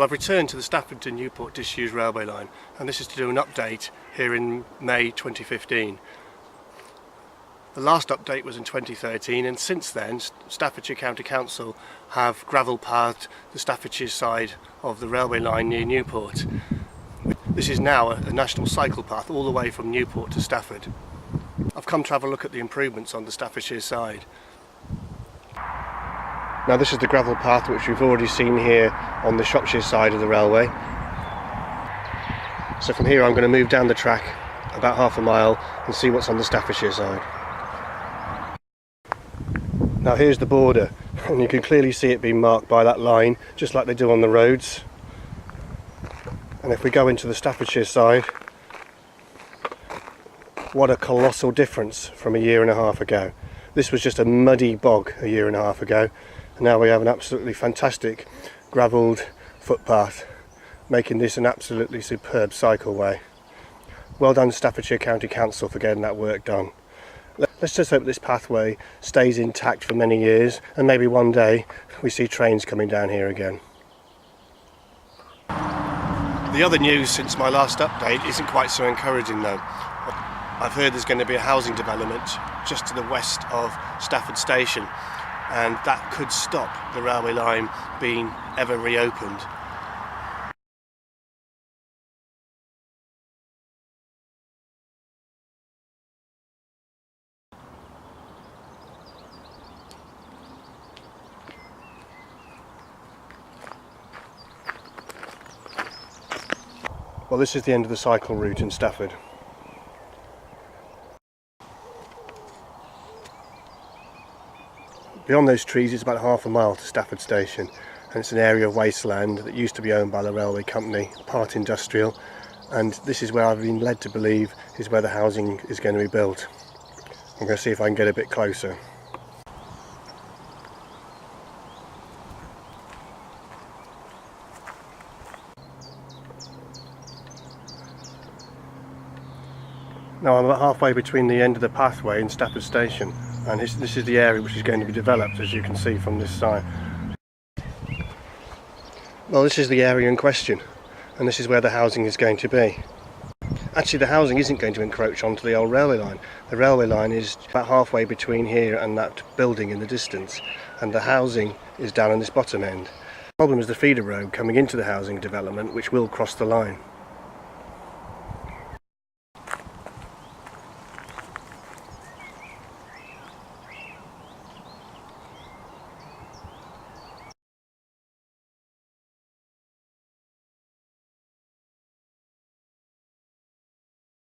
I've returned to the Stafford to Newport Disused Railway line, and this is to do an update here in May 2015. The last update was in 2013, and since then Staffordshire County Council have gravel pathed the Staffordshire side of the railway line near Newport. This is now a national cycle path all the way from Newport to Stafford. I've come to have a look at the improvements on the Staffordshire side. Now this is the gravel path which we've already seen here on the Shropshire side of the railway. So from here I'm going to move down the track about half a mile and see what's on the Staffordshire side. Now here's the border, and you can clearly see it being marked by that line, just like they do on the roads. And if we go into the Staffordshire side, what a colossal difference from a year and a half ago. This was just a muddy bog a year and a half ago, and now we have an absolutely fantastic gravelled footpath, making this an absolutely superb cycleway. Well done Staffordshire County Council for getting that work done. Let's just hope this pathway stays intact for many years, and maybe one day we see trains coming down here again. The other news since my last update isn't quite so encouraging though. I've heard there's going to be a housing development just to the west of Stafford Station, and that could stop the railway line being ever reopened. Well, this is the end of the cycle route in Stafford. Beyond those trees it's about half a mile to Stafford Station, and it's an area of wasteland that used to be owned by the railway company, part industrial, and this is where I've been led to believe is where the housing is going to be built. I'm going to see if I can get a bit closer. Now I'm about halfway between the end of the pathway and Stafford Station, and this is the area which is going to be developed, as you can see from this side. Well, this is the area in question, and this is where the housing is going to be. Actually, the housing isn't going to encroach onto the old railway line. The railway line is about halfway between here and that building in the distance, and the housing is down on this bottom end. The problem is the feeder road coming into the housing development, which will cross the line.